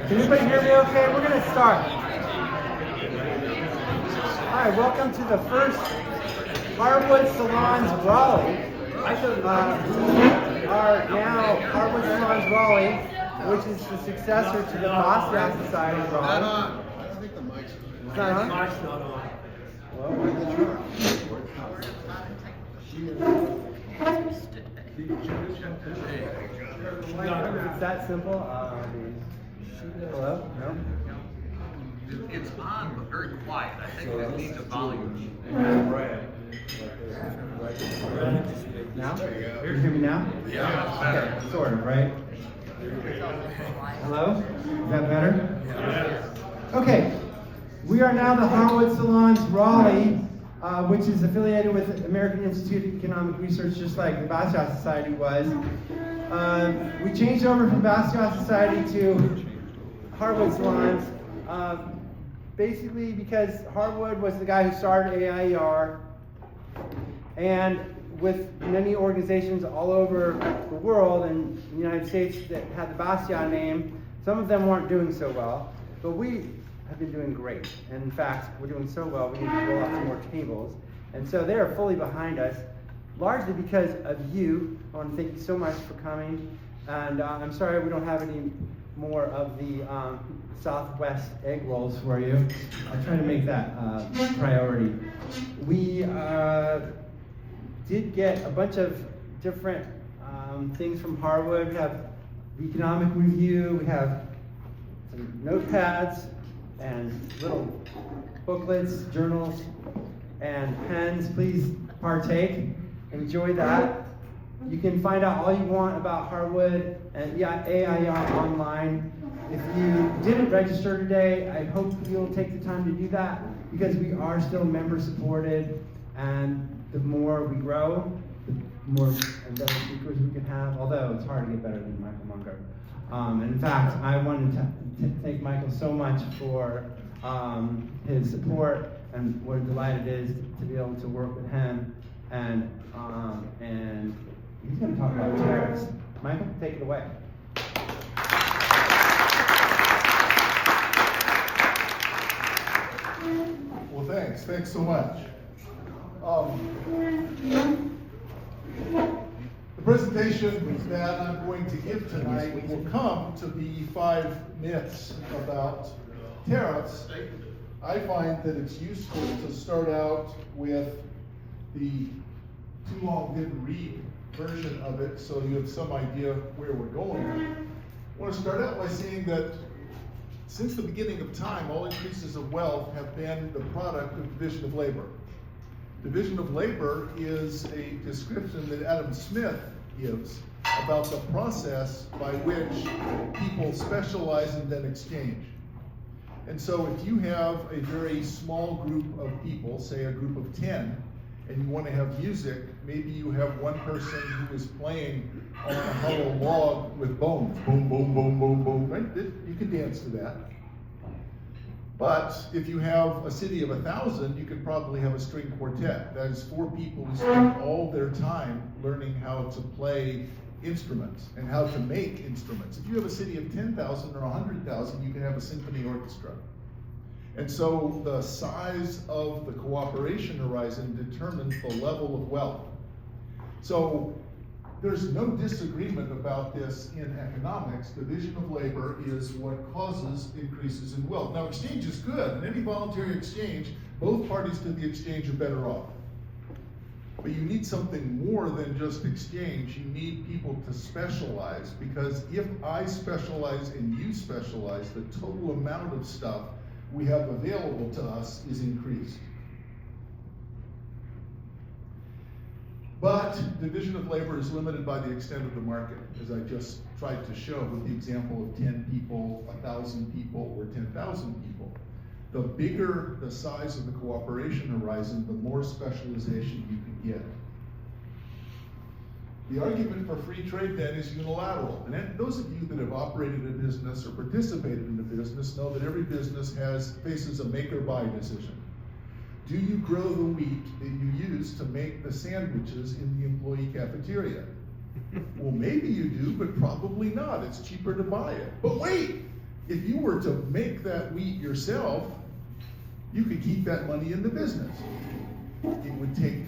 Can everybody hear me okay? We're going to start. All right, welcome to the first Hardwood Salons Raleigh. We are now Hardwood Salons Raleigh, which is the successor to the Basquiat Society Raleigh. I don't think the mic's It's not on? Mic's not on. It's that simple. Hello? No? It's on, but very quiet. I think it needs a volume. Now? You hear me now? Yeah, better. Okay, sort of, right? Hello? Is that better? Okay. We are now the Hardwood Salons Raleigh, which is affiliated with the American Institute of Economic Research, just like the Basquiat Society was. We changed over from Basquiat Society to Hardwood Salons, basically because Hardwood was the guy who started AIER, and with many organizations all over the world and the United States that had the Basquiat name, some of them weren't doing so well, but we have been doing great. And in fact, we're doing so well, we need to roll out some more tables. And so they are fully behind us, largely because of you. I want to thank you so much for coming. And I'm sorry we don't have any more of the Southwest egg rolls for you. I'll try to make that priority. We did get a bunch of different things from Hardwood. We have the economic review, we have some notepads, and little booklets, journals, and pens. Please partake, enjoy that. You can find out all you want about Hardwood and AIER online. If you didn't register today, I hope you'll take the time to do that, because we are still member supported, and the more we grow, the more and better speakers we can have, although it's hard to get better than Michael Munger. And in fact, I wanted to thank Michael so much for his support, and what a delight it is to be able to work with him. And he's going to talk about tariffs. Michael, take it away. Well, thanks so much. The presentation that I'm going to give tonight will come to be 5 myths about tariffs. I find that it's useful to start out with the too long didn't read version of it, so you have some idea where we're going. I want to start out by saying that since the beginning of time, all increases of wealth have been the product of division of labor. Division of labor is a description that Adam Smith gives about the process by which people specialize and then exchange. And so if you have a very small group of people, say a group of 10, and you want to have music, maybe you have one person who is playing on a hollow log with bones. Boom, boom, boom, boom, boom, right? You can dance to that. But if you have a city of 1,000, you could probably have a string quartet. That is 4 people who spend all their time learning how to play instruments and how to make instruments. If you have a city of 10,000 or 100,000, you can have a symphony orchestra. And so the size of the cooperation horizon determines the level of wealth. So there's no disagreement about this in economics. Division of labor is what causes increases in wealth. Now, exchange is good. In any voluntary exchange, both parties to the exchange are better off. But you need something more than just exchange. You need people to specialize, because if I specialize and you specialize, the total amount of stuff we have available to us is increased. But division of labor is limited by the extent of the market, as I just tried to show with the example of 10 people, 1,000 people, or 10,000 people. The bigger the size of the cooperation horizon, the more specialization you can get. The argument for free trade then is unilateral. And those of you that have operated a business or participated in a business know that every business faces a make or buy decision. Do you grow the wheat that you use to make the sandwiches in the employee cafeteria? Well, maybe you do, but probably not. It's cheaper to buy it. But wait, If you were to make that wheat yourself, you could keep that money in the business.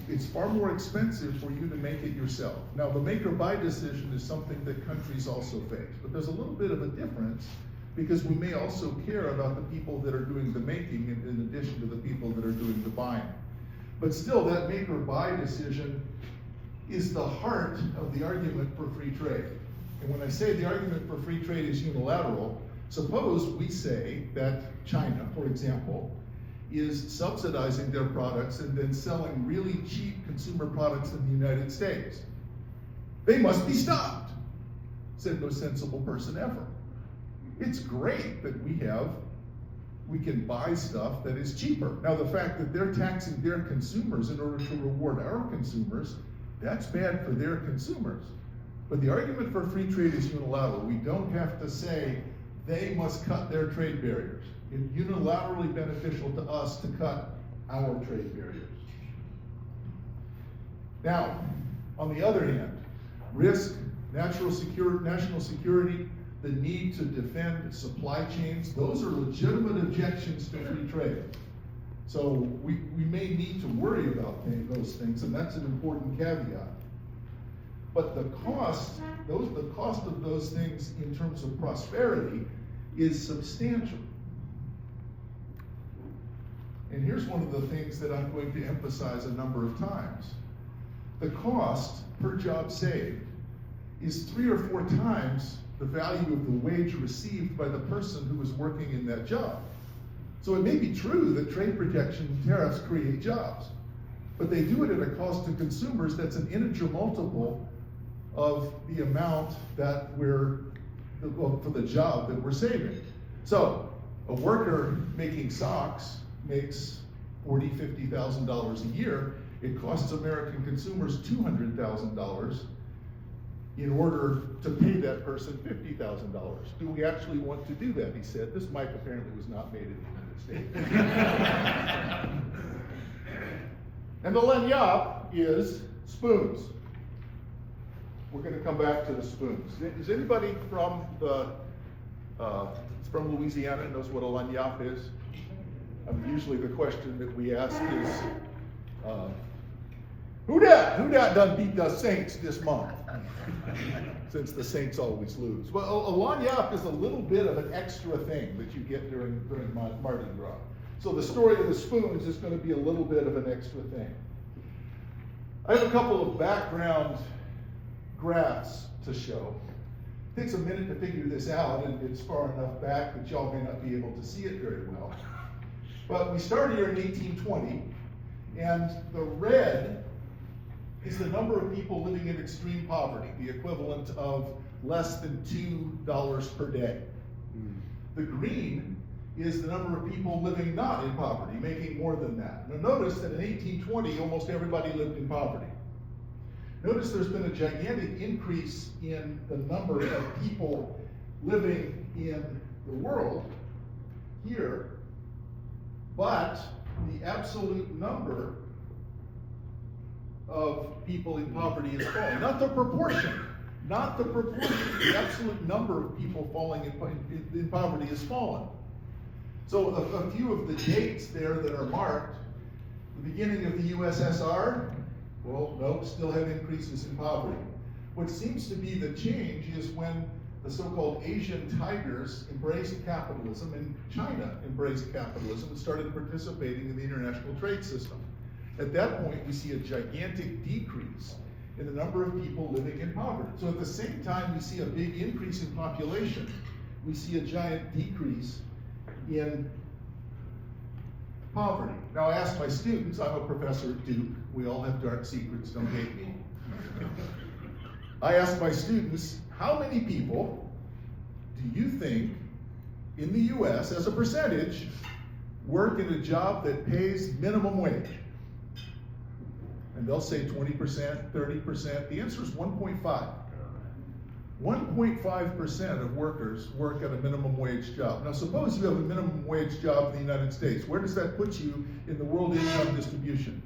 It's far more expensive for you to make it yourself. Now, the make or buy decision is something that countries also face, but there's a little bit of a difference because we may also care about the people that are doing the making in addition to the people that are doing the buying. But still, that make or buy decision is the heart of the argument for free trade. And when I say the argument for free trade is unilateral, suppose we say that China, for example, is subsidizing their products and then selling really cheap consumer products in the United States. They must be stopped, said no sensible person ever. It's great that we can buy stuff that is cheaper. Now, the fact that they're taxing their consumers in order to reward our consumers, that's bad for their consumers. But the argument for free trade is unilateral. We don't have to say they must cut their trade barriers. It's unilaterally beneficial to us to cut our trade barriers. Now, on the other hand, risk, national security, the need to defend supply chains, those are legitimate objections to free trade. So we may need to worry about those things, and that's an important caveat. But the cost of those things in terms of prosperity is substantial. And here's one of the things that I'm going to emphasize a number of times. The cost per job saved is 3 or 4 times the value of the wage received by the person who is working in that job. So it may be true that trade protection tariffs create jobs, but they do it at a cost to consumers that's an integer multiple of the amount that for the job that we're saving. So a worker making socks makes $40,000, $50,000 a year. It costs American consumers $200,000 in order to pay that person $50,000. Do we actually want to do that? He said. This mic apparently was not made in the United States. And the lagniappe is spoons. We're going to come back to the spoons. Is anybody from Louisiana knows what a lagniappe is? Usually the question that we ask is, who dat done beat the Saints this month? Since the Saints always lose. Well, a lagniappe is a little bit of an extra thing that you get during Mardi Gras. So the story of the spoons is going to be a little bit of an extra thing. I have a couple of background graphs to show. It takes a minute to figure this out, and it's far enough back that y'all may not be able to see it very well. But we start here in 1820, and the red is the number of people living in extreme poverty, the equivalent of less than $2 per day. The green is the number of people living not in poverty, making more than that. Now notice that in 1820, almost everybody lived in poverty. Notice there's been a gigantic increase in the number of people living in the world here, but the absolute number of people in poverty is falling. Not the proportion, the absolute number of people falling in poverty has fallen. So a few of the dates there that are marked, the beginning of the USSR, well, no, still have increases in poverty. What seems to be the change is when the so-called Asian tigers embraced capitalism and China embraced capitalism and started participating in the international trade system. At that point, we see a gigantic decrease in the number of people living in poverty. So at the same time we see a big increase in population, we see a giant decrease in poverty. Now I asked my students, I'm a professor at Duke, we all have dark secrets, don't hate me. I asked my students, how many people do you think in the US as a percentage work in a job that pays minimum wage? And they'll say 20%, 30%. The answer is 1.5. 1.5% of workers work at a minimum wage job. Now suppose you have a minimum wage job in the United States. Where does that put you in the world income distribution?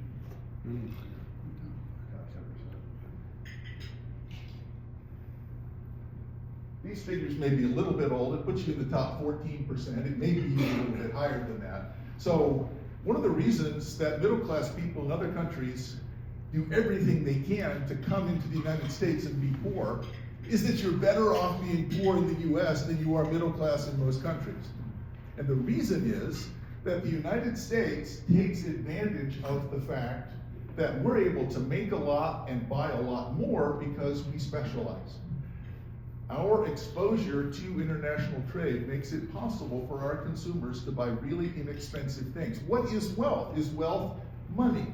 These figures may be a little bit old. It puts you in the top 14%. It may be even a little bit higher than that. So one of the reasons that middle-class people in other countries do everything they can to come into the United States and be poor is that you're better off being poor in the US than you are middle class in most countries. And the reason is that the United States takes advantage of the fact that we're able to make a lot and buy a lot more because we specialize. Our exposure to international trade makes it possible for our consumers to buy really inexpensive things. What is wealth? Is wealth money?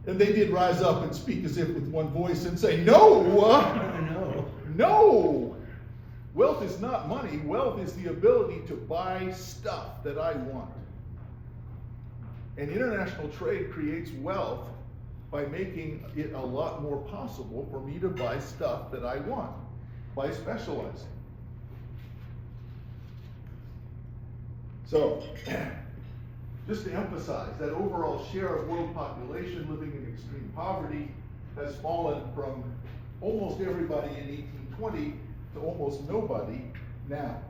And they did rise up and speak as if with one voice and say, no! No. No! Wealth is not money. Wealth is the ability to buy stuff that I want. And international trade creates wealth by making it a lot more possible for me to buy stuff that I want by specializing. So, just to emphasize, that overall share of world population living in extreme poverty has fallen from almost everybody in 1820 to almost nobody now.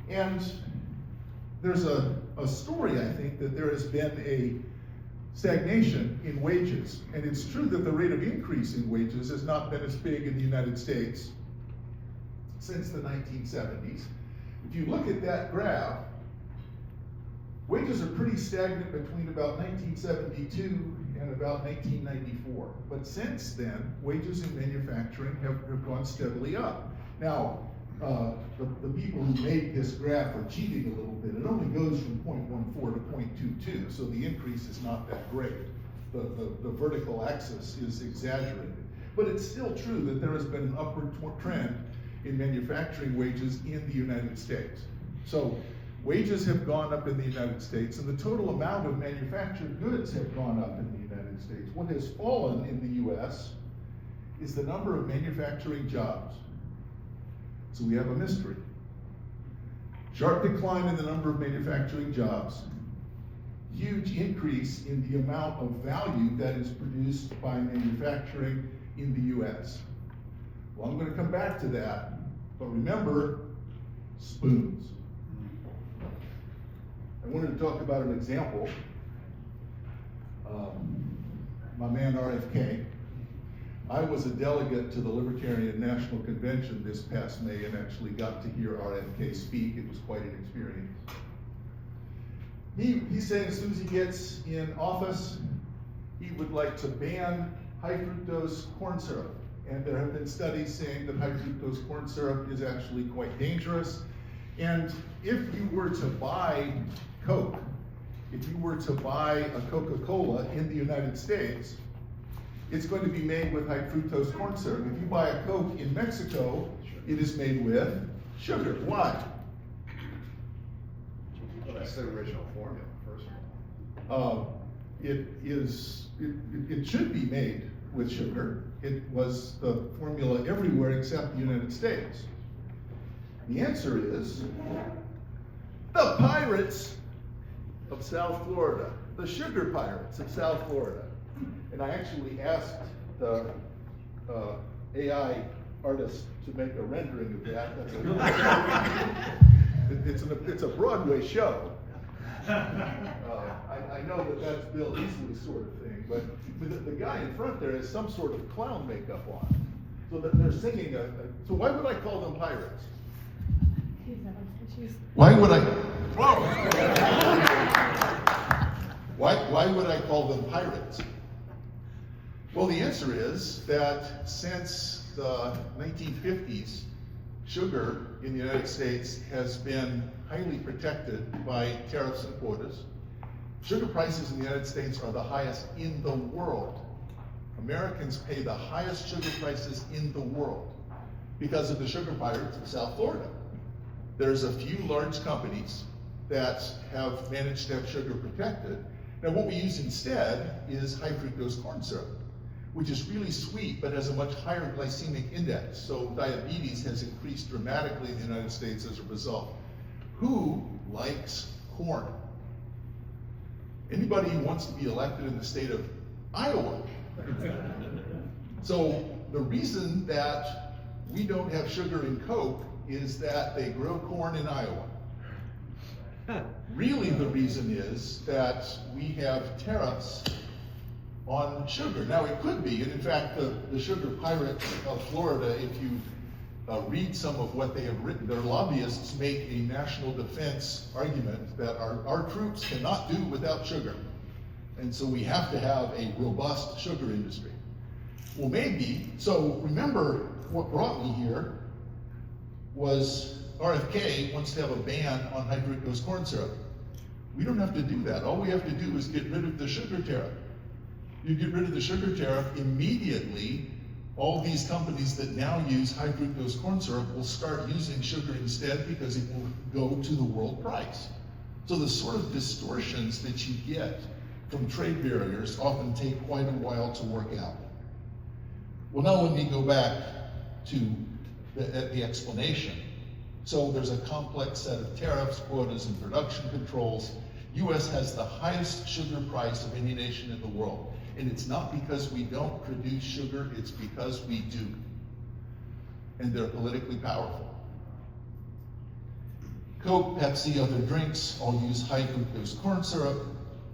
And there's a story, I think, that there has been a stagnation in wages. And it's true that the rate of increase in wages has not been as big in the United States since the 1970s. If you look at that graph, wages are pretty stagnant between about 1972 and about 1994. But since then, wages in manufacturing have gone steadily up. Now, the people who made this graph are cheating a little bit. It only goes from 0.14 to 0.22, so the increase is not that great. The vertical axis is exaggerated. But it's still true that there has been an upward trend in manufacturing wages in the United States. So wages have gone up in the United States, and the total amount of manufactured goods have gone up in the United States. What has fallen in the US is the number of manufacturing jobs. So we have a mystery. Sharp decline in the number of manufacturing jobs, huge increase in the amount of value that is produced by manufacturing in the US. Well, I'm going to come back to that, but remember, spoons. I wanted to talk about an example. My man RFK. I was a delegate to the Libertarian National Convention this past May and actually got to hear RFK speak. It was quite an experience. He's saying as soon as he gets in office, he would like to ban high fructose corn syrup. And there have been studies saying that high fructose corn syrup is actually quite dangerous. And if you were to buy Coke, if you were to buy a Coca-Cola in the United States, it's going to be made with high fructose corn syrup. If you buy a Coke in Mexico, it is made with sugar. Why? Well, that's the original formula, first of all. It should be made with sugar. It was the formula everywhere except the United States. The answer is the pirates of South Florida, the sugar pirates of South Florida. And I actually asked the AI artist to make a rendering of that. It's a Broadway show. I know that's Bill Easley sort of thing, but the guy in front there has some sort of clown makeup on. So that they're singing so why would I call them pirates? Why would I? Whoa! Why would I call them pirates? Well, the answer is that since the 1950s, sugar in the United States has been highly protected by tariffs and quotas. Sugar prices in the United States are the highest in the world. Americans pay the highest sugar prices in the world because of the sugar pirates of South Florida. There's a few large companies that have managed to have sugar protected. Now, what we use instead is high fructose corn syrup, which is really sweet but has a much higher glycemic index. So diabetes has increased dramatically in the United States as a result. Who likes corn? Anybody who wants to be elected in the state of Iowa. So the reason that we don't have sugar in Coke is that they grow corn in Iowa. Really, the reason is that we have tariffs on sugar. Now, it could be, and in fact, the sugar pirates of Florida, if you read some of what they have written, their lobbyists make a national defense argument that our troops cannot do without sugar. And so we have to have a robust sugar industry. Well, maybe, so remember what brought me here was RFK wants to have a ban on high fructose corn syrup. We don't have to do that. All we have to do is get rid of the sugar tariff. You get rid of the sugar tariff, immediately all these companies that now use high fructose corn syrup will start using sugar instead because it will go to the world price. So the sort of distortions that you get from trade barriers often take quite a while to work out. Well, now let me go back to the explanation. So there's a complex set of tariffs, quotas, and production controls. US has the highest sugar price of any nation in the world. And it's not because we don't produce sugar, it's because we do. And they're politically powerful. Coke, Pepsi, other drinks all use high fructose corn syrup,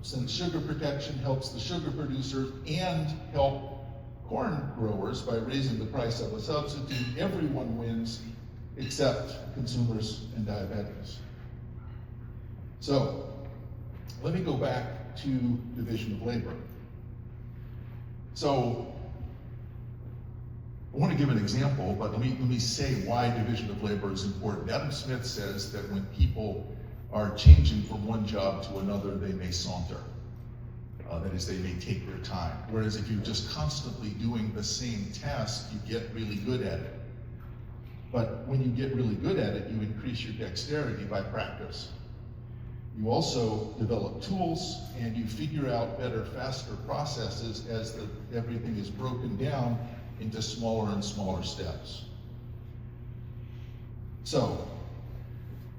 since sugar protection helps the sugar producers and help corn growers by raising the price of a substitute. Everyone wins except consumers and diabetics. So let me go back to division of labor. So I want to give an example, but let me say why division of labor is important. Adam Smith says that when people are changing from one job to another, they may saunter. That is, they may take their time. Whereas if you're just constantly doing the same task, you get really good at it. But when you get really good at it, you increase your dexterity by practice. You also develop tools and you figure out better, faster processes as everything is broken down into smaller and smaller steps. So,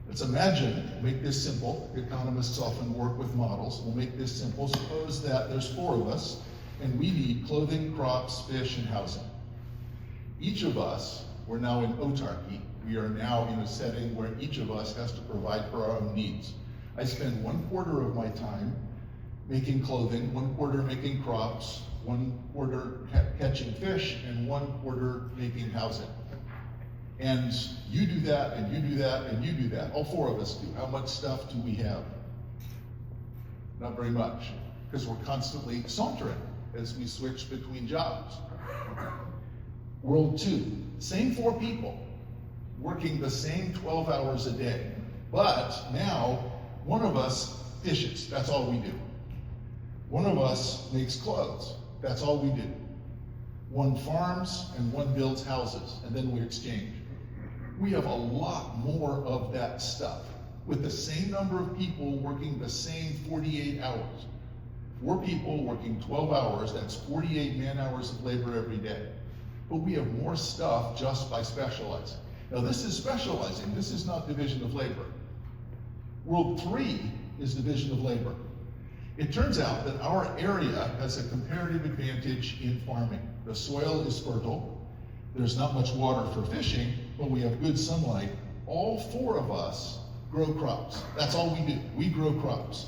let's imagine, make this simple. Economists often work with models. We'll make this simple. Suppose that there's 4 of us and we need clothing, crops, fish, and housing. Each of us, we're now in autarky. We are now in a setting where each of us has to provide for our own needs. I spend 1/4 of my time making clothing, 1/4 making crops, 1/4 catching fish, and 1/4 making housing. And you do that, and you do that, and you do that. All 4 of us do. How much stuff do we have? Not very much, because we're constantly sauntering as we switch between jobs. World 2, same 4 people, working the same 12 hours a day, but now one of us fishes, that's all we do. One of us makes clothes, that's all we do. One farms and one builds houses, and then we exchange. We have a lot more of that stuff with the same number of people working the same 48 hours. 4 people working 12 hours, that's 48 man-hours of labor every day. But we have more stuff just by specializing. Now this is specializing, this is not division of labor. World 3 is division of labor. It turns out that our area has a comparative advantage in farming. The soil is fertile, there's not much water for fishing, but we have good sunlight. All 4 of us grow crops. That's all we do, we grow crops.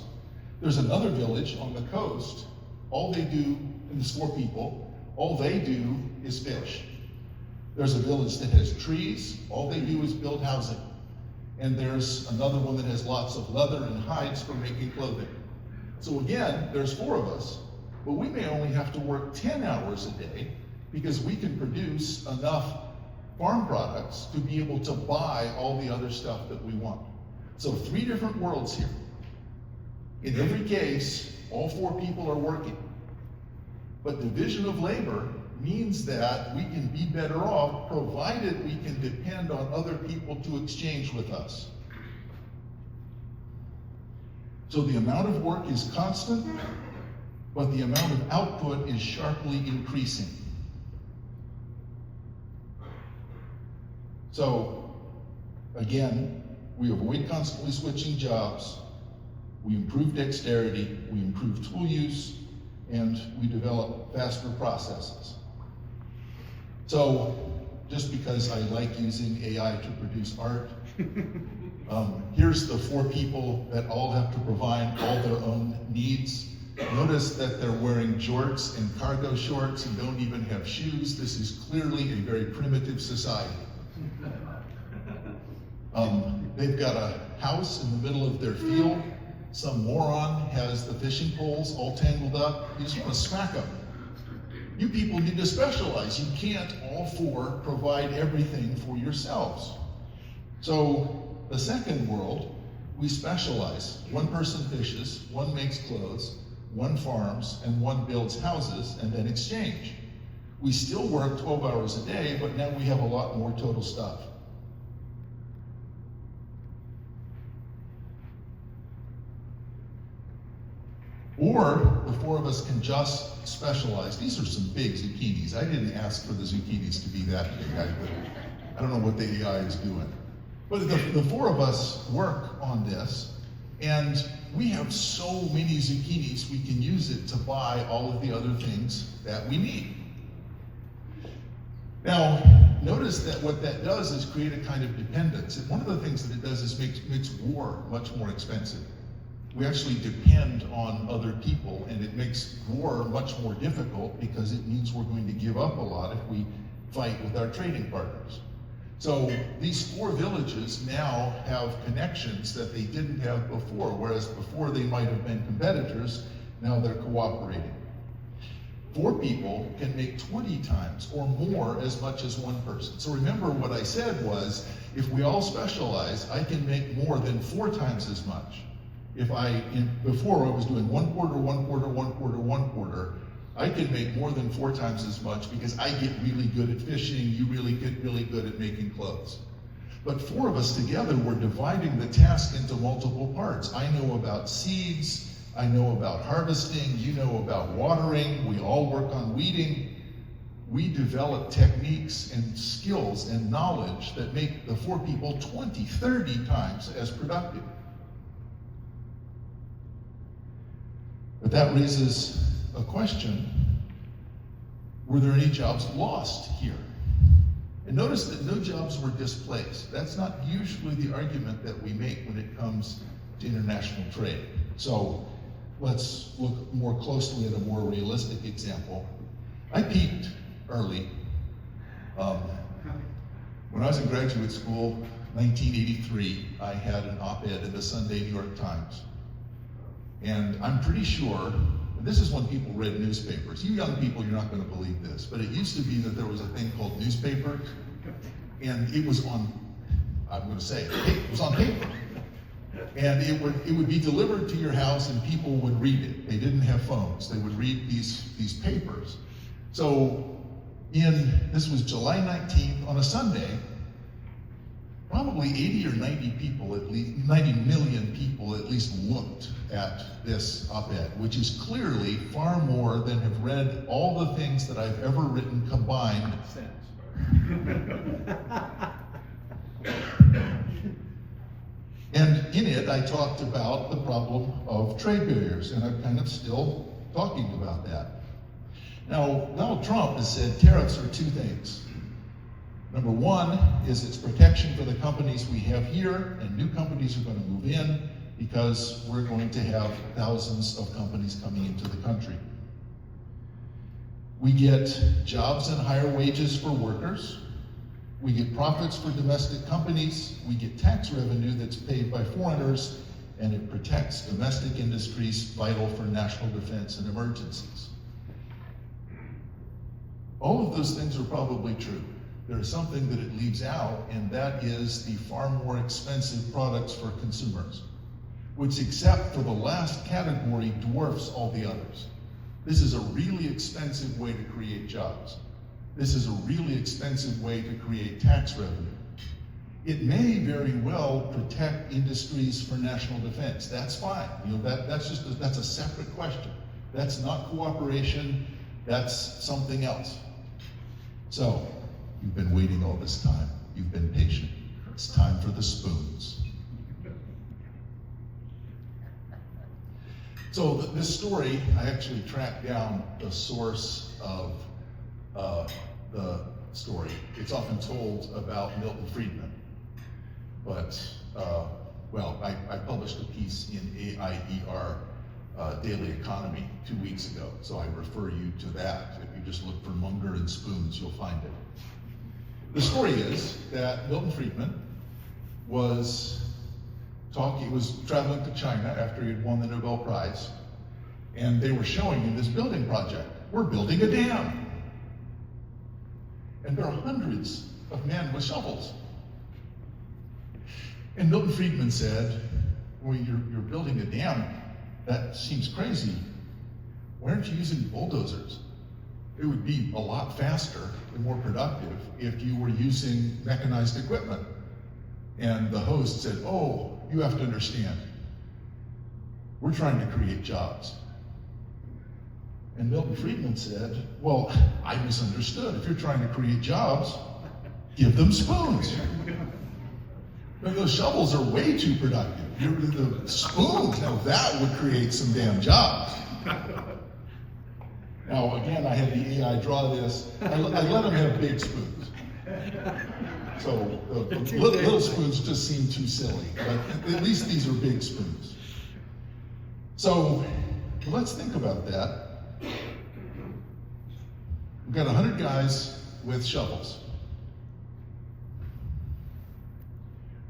There's another village on the coast, all they do, and there's 4 people, all they do is fish. There's a village that has trees, all they do is build housing. And there's another one that has lots of leather and hides for making clothing. So again, there's 4 of us, but we may only have to work 10 hours a day because we can produce enough farm products to be able to buy all the other stuff that we want. So 3 different worlds here. In every case, all 4 people are working. But division of labor means that we can be better off provided we can depend on other people to exchange with us. So the amount of work is constant, but the amount of output is sharply increasing. So again, we avoid constantly switching jobs, we improve dexterity, we improve tool use, and we develop faster processes. So just because I like using AI to produce art. Here's the 4 people that all have to provide all their own needs. Notice that they're wearing jorts and cargo shorts and don't even have shoes. This is clearly a very primitive society. They've got a house in the middle of their field. Some moron has the fishing poles all tangled up. You just want to smack them. You people need to specialize. You can't all 4 provide everything for yourselves. So the second world, we specialize. 1 person fishes, 1 makes clothes, 1 farms, and 1 builds houses and then exchange. We still work 12 hours a day, but now we have a lot more total stuff. Or the 4 of us can just specialize. These are some big zucchinis. I didn't ask for the zucchinis to be that big. I don't know what the AI is doing. But the 4 of us work on this, and we have so many zucchinis, we can use it to buy all of the other things that we need. Now, notice that what that does is create a kind of dependence. And one of the things that it does is makes war much more expensive. We actually depend on other people, and it makes war much more difficult because it means we're going to give up a lot if we fight with our trading partners. So these 4 villages now have connections that they didn't have before, whereas before they might have been competitors, now they're cooperating. 4 people can make 20 times or more as much as 1 person. So remember what I said was, if we all specialize, I can make more than 4 times as much. If before I was doing 1 quarter, 1 quarter, 1 quarter, 1 quarter, I can make more than 4 times as much because I get really good at fishing, you really get really good at making clothes. But 4 of us together, we're dividing the task into multiple parts. I know about seeds, I know about harvesting, you know about watering, we all work on weeding. We develop techniques and skills and knowledge that make the 4 people 20, 30 times as productive. But that raises a question: were there any jobs lost here? And notice that no jobs were displaced. That's not usually the argument that we make when it comes to international trade. So let's look more closely at a more realistic example. I peaked early. When I was in graduate school, 1983, I had an op-ed in the Sunday New York Times. And I'm pretty sure, and this is when people read newspapers. You young people, you're not going to believe this, but it used to be that there was a thing called newspaper, and it was on, I'm going to say it was on paper. And it would be delivered to your house and people would read it. They didn't have phones. They would read these papers. So this was July 19th on a Sunday, probably 80 or 90 people at least, 90 million people at least looked at this op-ed, which is clearly far more than have read all the things that I've ever written combined. And in it, I talked about the problem of trade barriers, and I'm kind of still talking about that. Now, Donald Trump has said tariffs are 2 things. Number 1 is it's protection for the companies we have here, and new companies are going to move in because we're going to have thousands of companies coming into the country. We get jobs and higher wages for workers. We get profits for domestic companies. We get tax revenue that's paid by foreigners, and it protects domestic industries vital for national defense and emergencies. All of those things are probably true. There is something that it leaves out, and that is the far more expensive products for consumers, which, except for the last category, dwarfs all the others. This is a really expensive way to create jobs. This is a really expensive way to create tax revenue. It may very well protect industries for national defense. That's fine. That's a separate question. That's not cooperation. That's something else. So, you've been waiting all this time. You've been patient. It's time for the spoons. So this story, I actually tracked down the source of the story. It's often told about Milton Friedman. But, well, I published a piece in AIER Daily Economy 2 weeks ago, so I refer you to that. If you just look for Munger and spoons, you'll find it. The story is that Milton Friedman was traveling to China after he had won the Nobel Prize, and they were showing him this building project. We're building a dam. And there are hundreds of men with shovels. And Milton Friedman said, well, you're building a dam. That seems crazy. Why aren't you using bulldozers? It would be a lot faster and more productive if you were using mechanized equipment. And the host said, oh, you have to understand. We're trying to create jobs. And Milton Friedman said, well, I misunderstood. If you're trying to create jobs, give them spoons. But those shovels are way too productive. The spoons, now that would create some damn jobs. Now, again, I had the AI draw this. I let them have big spoons. So the little spoons just seem too silly, but at least these are big spoons. So let's think about that. We've got 100 guys with shovels.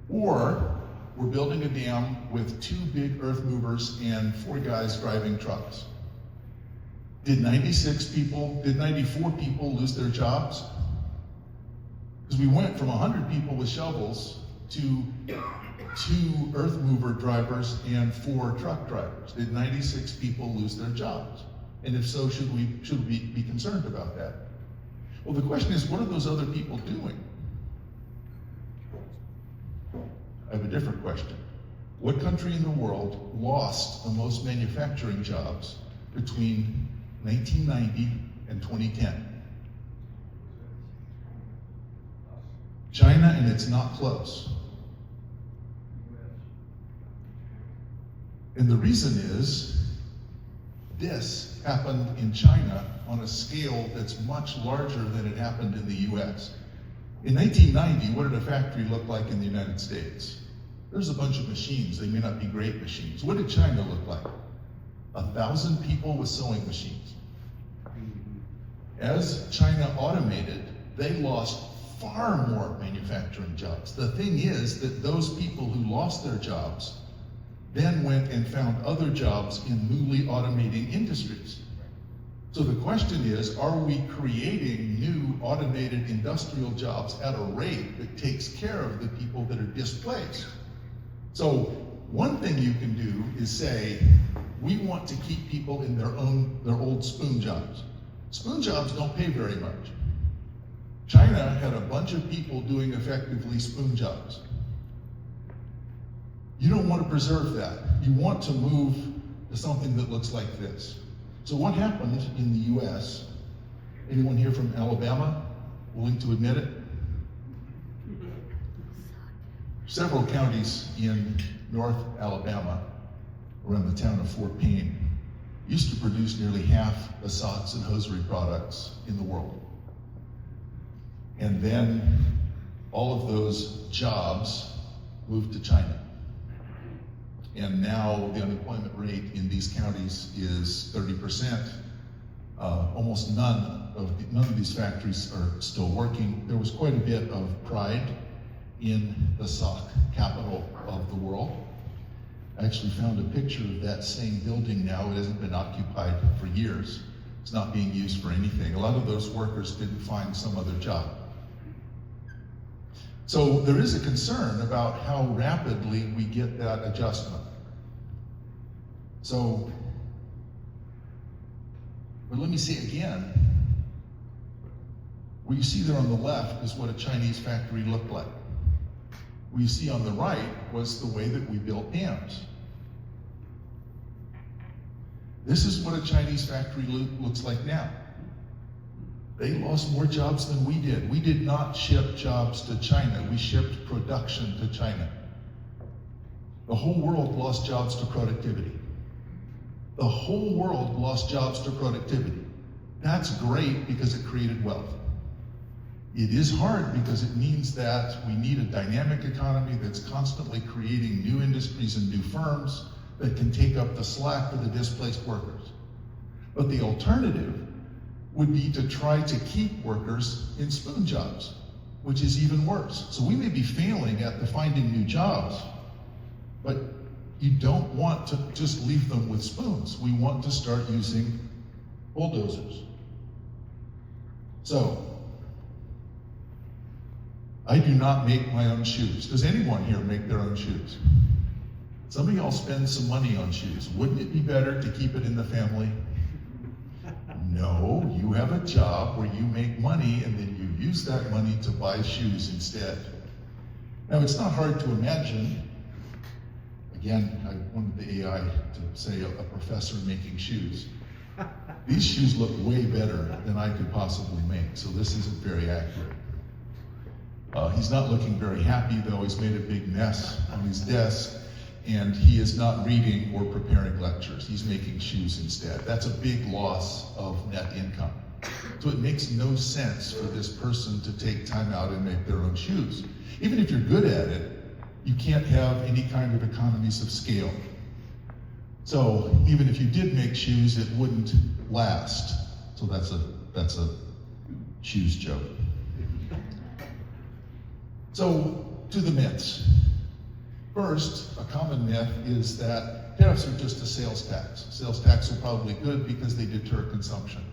Or we're building a dam with 2 big earth movers and 4 guys driving trucks. Did 94 people lose their jobs? Because we went from 100 people with shovels to 2 earth mover drivers and 4 truck drivers. Did 96 people lose their jobs? And if so, should we be concerned about that? Well, the question is, what are those other people doing? I have a different question. What country in the world lost the most manufacturing jobs between 1990 and 2010? China, and it's not close. And the reason is, this happened in China on a scale that's much larger than it happened in the US. In 1990, what did a factory look like in the United States? There's a bunch of machines. They may not be great machines. What did China look like? 1,000 people with sewing machines. As China automated, they lost far more manufacturing jobs. The thing is that those people who lost their jobs then went and found other jobs in newly automating industries. So the question is, are we creating new automated industrial jobs at a rate that takes care of the people that are displaced? So one thing you can do is say, we want to keep people in their old spoon jobs. Spoon jobs don't pay very much. China had a bunch of people doing effectively spoon jobs. You don't want to preserve that. You want to move to something that looks like this. So what happened in the US? Anyone here from Alabama willing to admit it? Several counties in North Alabama, around the town of Fort Payne, used to produce nearly half the socks and hosiery products in the world. And then all of those jobs moved to China. And now the unemployment rate in these counties is 30%. Almost none of these factories are still working. There was quite a bit of pride in the sock capital of the world. I actually found a picture of that same building now. It hasn't been occupied for years. It's not being used for anything. A lot of those workers didn't find some other job. So there is a concern about how rapidly we get that adjustment. So, but let me say again, what you see there on the left is what a Chinese factory looked like. What you see on the right was the way that we built dams. This is what a Chinese factory looks like now. They lost more jobs than we did. We did not ship jobs to China. We shipped production to China. The whole world lost jobs to productivity. The whole world lost jobs to productivity. That's great because it created wealth. It is hard because it means that we need a dynamic economy that's constantly creating new industries and new firms that can take up the slack for the displaced workers. But the alternative would be to try to keep workers in spoon jobs, which is even worse. So we may be failing at the finding new jobs, but you don't want to just leave them with spoons. We want to start using bulldozers. So, I do not make my own shoes. Does anyone here make their own shoes? Some of y'all spend some money on shoes. Wouldn't it be better to keep it in the family? No, you have a job where you make money and then you use that money to buy shoes instead. Now, it's not hard to imagine. Again, I wanted the AI to say a professor making shoes. These shoes look way better than I could possibly make, so this isn't very accurate. He's not looking very happy though. He's made a big mess on his desk, and he is not reading or preparing lectures. He's making shoes instead. That's a big loss of net income. So it makes no sense for this person to take time out and make their own shoes. Even if you're good at it, you can't have any kind of economies of scale. So even if you did make shoes, it wouldn't last. So that's a shoes joke. So to the myths. First, a common myth is that tariffs are just a sales tax. Sales tax are probably good because they deter consumption.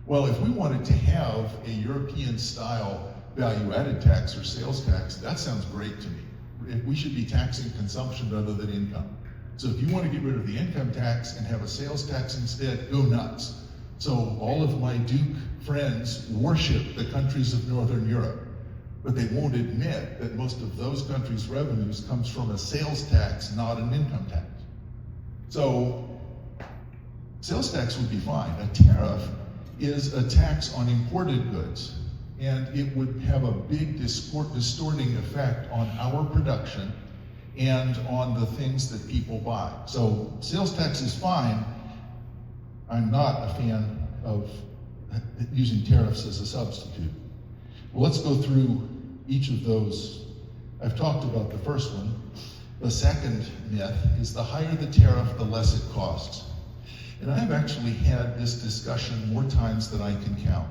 Well, if we wanted to have a European-style value-added tax or sales tax, that sounds great to me. We should be taxing consumption rather than income. So if you want to get rid of the income tax and have a sales tax instead, go nuts. So all of my Duke friends worship the countries of Northern Europe, but they won't admit that most of those countries' revenues comes from a sales tax, not an income tax. So sales tax would be fine. A tariff is a tax on imported goods, and it would have a big distorting effect on our production and on the things that people buy. So sales tax is fine. I'm not a fan of using tariffs as a substitute. Well, let's go through each of those. I've talked about the first one. The second myth is the higher the tariff, the less it costs. And I've actually had this discussion more times than I can count.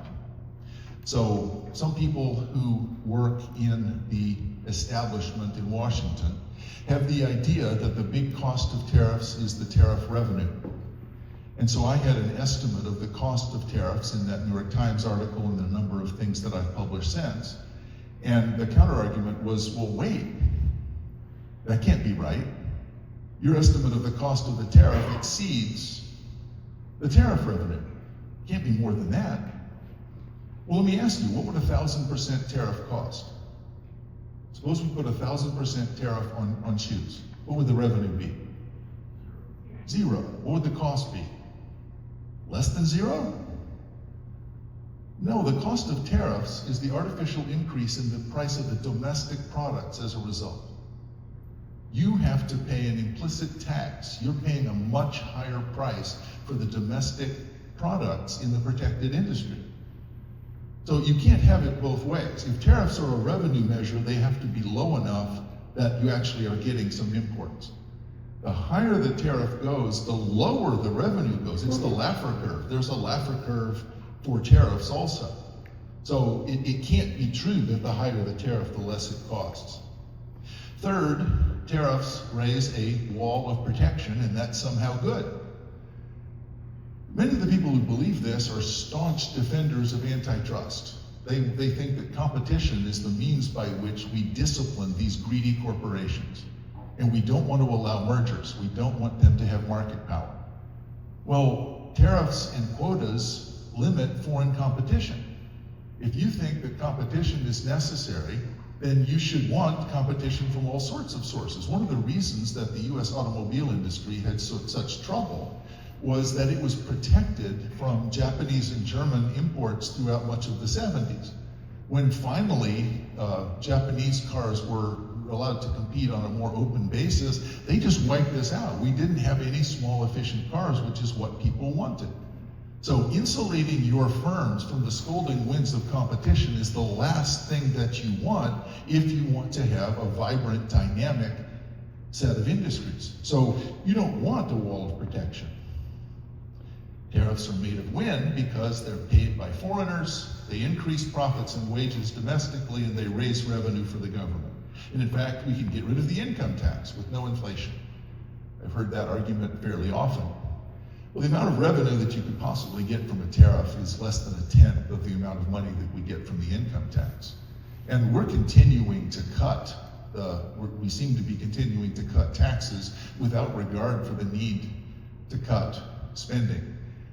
So some people who work in the establishment in Washington have the idea that the big cost of tariffs is the tariff revenue. And so I had an estimate of the cost of tariffs in that New York Times article and a number of things that I've published since. And the counter-argument was, well, wait, that can't be right. Your estimate of the cost of the tariff exceeds the tariff revenue. It can't be more than that. Well, let me ask you, what would 1,000% tariff cost? Suppose we put 1,000% tariff on shoes. What would the revenue be? 0. What would the cost be? Less than 0? No, the cost of tariffs is the artificial increase in the price of the domestic products as a result. You have to pay an implicit tax. You're paying a much higher price for the domestic products in the protected industry. So you can't have it both ways. If tariffs are a revenue measure, they have to be low enough that you actually are getting some imports. The higher the tariff goes, the lower the revenue goes. It's the Laffer curve. There's a Laffer curve for tariffs also. So it can't be true that the higher the tariff, the less it costs. Third, tariffs raise a wall of protection, and that's somehow good. Many of the people who believe this are staunch defenders of antitrust. They think that competition is the means by which we discipline these greedy corporations. And we don't want to allow mergers. We don't want them to have market power. Well, tariffs and quotas limit foreign competition. If you think that competition is necessary, then you should want competition from all sorts of sources. One of the reasons that the US automobile industry had such trouble was that it was protected from Japanese and German imports throughout much of the 70s. When finally Japanese cars were allowed to compete on a more open basis, they just wiped this out. We didn't have any small efficient cars, which is what people wanted. So insulating your firms from the scolding winds of competition is the last thing that you want if you want to have a vibrant, dynamic set of industries. So you don't want a wall of protection. Tariffs are made of win because they're paid by foreigners, they increase profits and wages domestically, and they raise revenue for the government. And in fact, we can get rid of the income tax with no inflation. I've heard that argument fairly often. Well, the amount of revenue that you could possibly get from a tariff is less than 1/10 of the amount of money that we get from the income tax. And we're continuing to cut, we seem to be continuing to cut taxes without regard for the need to cut spending.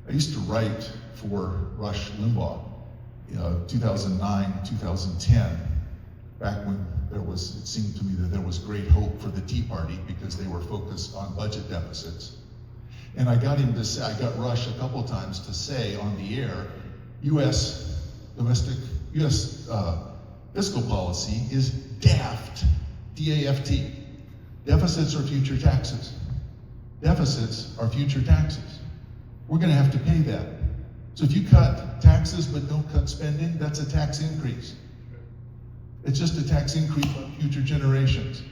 I used to write for Rush Limbaugh, 2009, 2010, back when it seemed to me that there was great hope for the Tea Party because they were focused on budget deficits. And I got him to say, I got Rush a couple times to say on the air, U.S. fiscal policy is daft, D-A-F-T. Deficits are future taxes. Deficits are future taxes. We're gonna have to pay that. So if you cut taxes but don't cut spending, that's a tax increase. It's just a tax increase on future generations.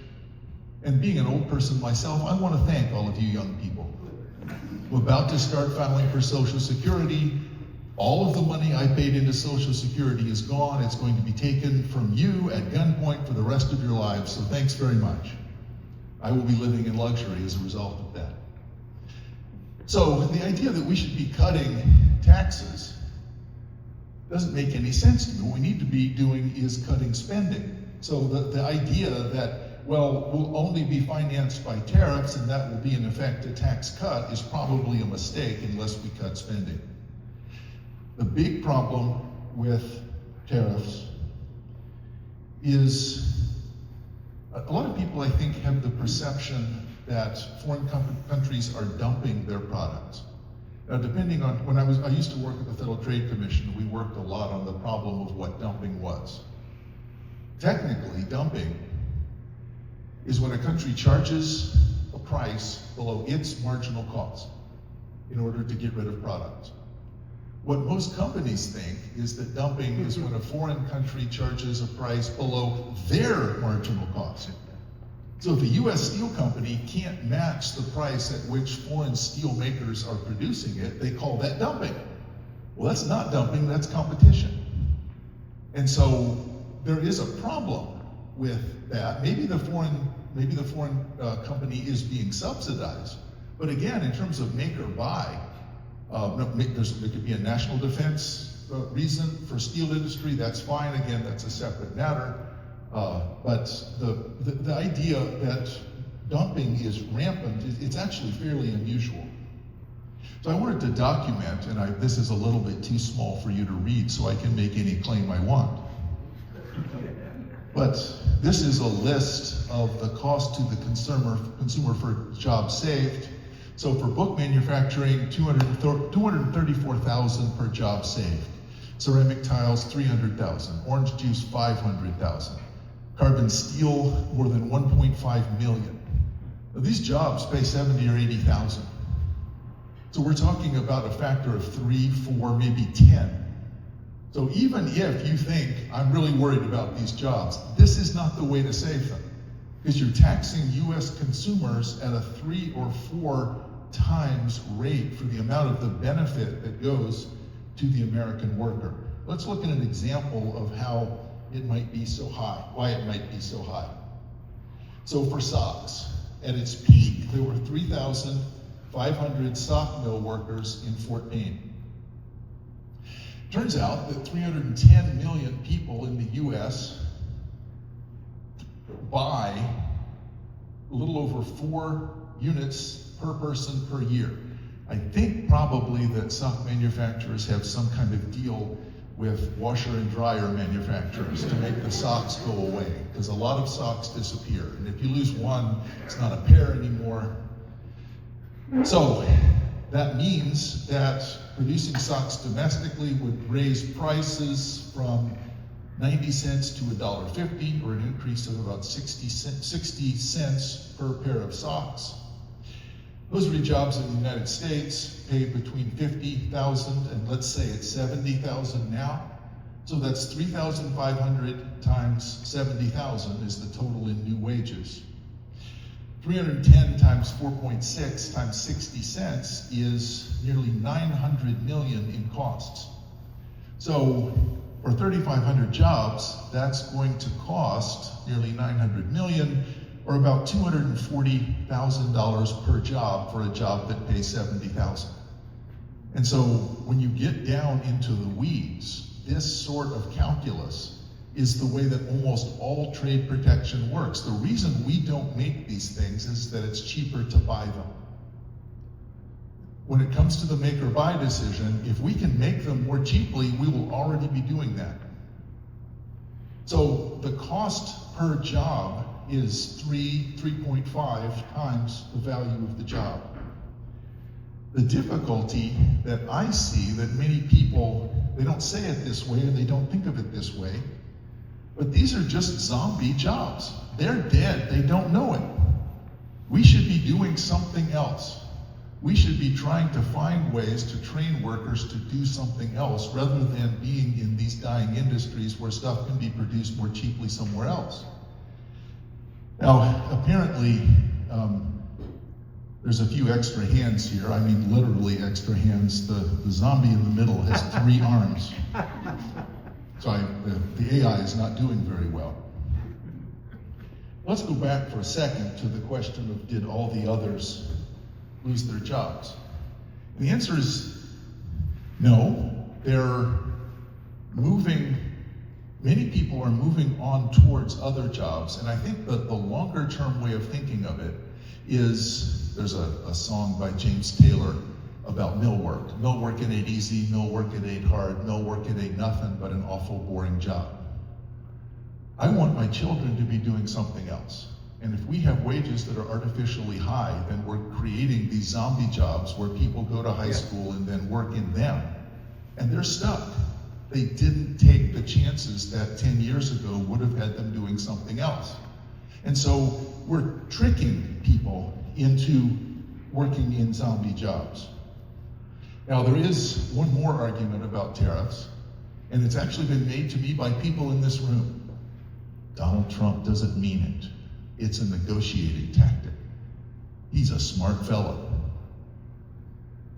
And being an old person myself, I want to thank all of you young people. I'm about to start filing for Social Security. All of the money I paid into Social Security is gone. It's going to be taken from you at gunpoint for the rest of your lives, so thanks very much. I will be living in luxury as a result of that. So the idea that we should be cutting taxes doesn't make any sense to me. What we need to be doing is cutting spending. So the idea that, well, we'll only be financed by tariffs and that will be in effect a tax cut is probably a mistake unless we cut spending. The big problem with tariffs is a lot of people, I think, have the perception that foreign countries are dumping their products. Now, depending on, I used to work at the Federal Trade Commission, we worked a lot on the problem of what dumping was. Technically, dumping is when a country charges a price below its marginal cost in order to get rid of products. What most companies think is that dumping is when a foreign country charges a price below their marginal cost. So if a U.S. steel company can't match the price at which foreign steel makers are producing it, they call that dumping. Well, that's not dumping, that's competition. And so there is a problem with that. Maybe the foreign company is being subsidized, but again, in terms of make or buy, there could be a national defense reason for steel industry, that's fine, again, that's a separate matter. But the idea that dumping is rampant, it's actually fairly unusual. So I wanted to document, and this is a little bit too small for you to read, so I can make any claim I want. But this is a list of the cost to the consumer for jobs saved. So for book manufacturing, $234,000 per job saved. Ceramic tiles, $300,000. Orange juice, $500,000. Carbon steel, more than 1.5 million. Now, these jobs pay 70 or 80,000. So we're talking about a factor of 3, 4, maybe 10. So even if you think, I'm really worried about these jobs, this is not the way to save them. Because you're taxing US consumers at a 3 or 4 times rate for the amount of the benefit that goes to the American worker. Let's look at an example of how it might be so high, why it might be so high. So for socks, at its peak, there were 3,500 sock mill workers in Fort Payne. Turns out that 310 million people in the US buy a little over 4 units per person per year. I think probably that sock manufacturers have some kind of deal with washer and dryer manufacturers to make the socks go away, because a lot of socks disappear. And if you lose one, it's not a pair anymore. So that means that producing socks domestically would raise prices from 90 cents to $1.50, or an increase of about 60 cents per pair of socks. Those are jobs in the United States pay between 50,000 and let's say it's 70,000 now. So that's 3,500 times 70,000 is the total in new wages. 310 times 4.6 times 60 cents is nearly 900 million in costs. So for 3,500 jobs, that's going to cost nearly 900 million, or about $240,000 per job for a job that pays 70,000. And so when you get down into the weeds, this sort of calculus is the way that almost all trade protection works. The reason we don't make these things is that it's cheaper to buy them. When it comes to the make or buy decision, if we can make them more cheaply, we will already be doing that. So the cost per job is 3.5 times the value of the job. The difficulty that I see that many people, they don't say it this way and they don't think of it this way, but these are just zombie jobs. They're dead, they don't know it. We should be doing something else. We should be trying to find ways to train workers to do something else rather than being in these dying industries where stuff can be produced more cheaply somewhere else. Now, apparently, there's a few extra hands here. I mean, literally extra hands. The zombie in the middle has 3 arms. So the AI is not doing very well. Let's go back for a second to the question of did all the others lose their jobs? And the answer is no. They're moving, many people are moving on towards other jobs. And I think that the longer term way of thinking of it is, there's a song by James Taylor about mill work. Mill work it ain't easy, mill work it ain't hard, mill work it ain't nothing but an awful boring job. I want my children to be doing something else. And if we have wages that are artificially high, then we're creating these zombie jobs where people go to high school and then work in them. And they're stuck. They didn't take the chances that 10 years ago would have had them doing something else. And so we're tricking people into working in zombie jobs. Now there is one more argument about tariffs, and it's actually been made to me by people in this room. Donald Trump doesn't mean it. It's a negotiating tactic. He's a smart fellow.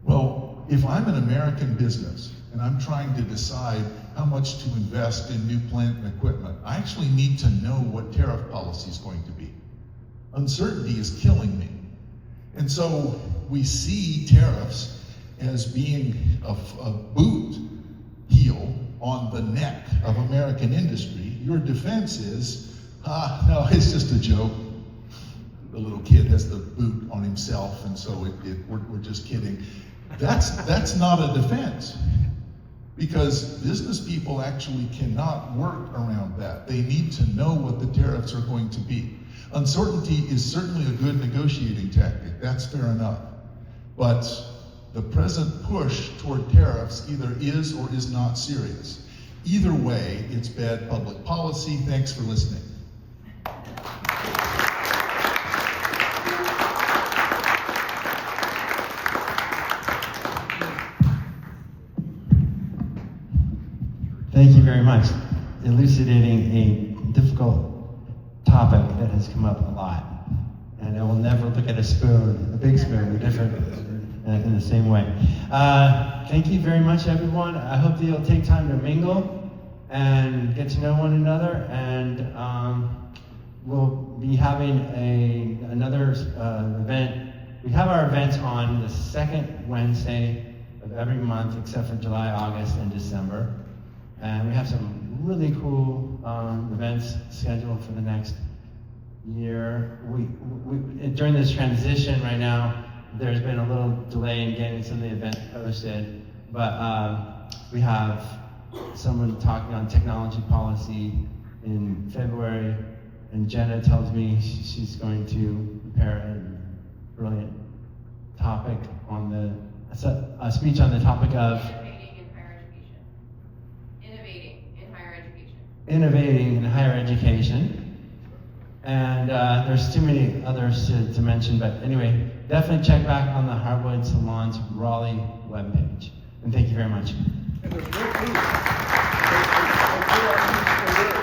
Well, if I'm an American business and I'm trying to decide how much to invest in new plant and equipment, I actually need to know what tariff policy is going to be. Uncertainty is killing me. And so we see tariffs as being a boot heel on the neck of American industry. Your defense is, no, it's just a joke. The little kid has the boot on himself, and so we're just kidding. That's not a defense, because business people actually cannot work around that. They need to know what the tariffs are going to be. Uncertainty is certainly a good negotiating tactic, that's fair enough. But the present push toward tariffs either is or is not serious. Either way, it's bad public policy. Thanks for listening. Thank you very much. Elucidating a difficult topic that has come up a lot. And I will never look at a spoon, a big spoon, in the same way. Thank you very much, everyone. I hope that you'll take time to mingle and get to know one another. And we'll be having another event. We have our events on the second Wednesday of every month, except for July, August, and December. And we have some really cool events scheduled for the next year. We during this transition right now, there's been a little delay in getting some of the events posted, but we have someone talking on technology policy in February, and Jenna tells me she's going to prepare a brilliant topic on a speech on the topic of innovating in higher education. And there's too many others to mention, but anyway, definitely check back on the Hardwood Salons Raleigh webpage. And thank you very much. And there's more too.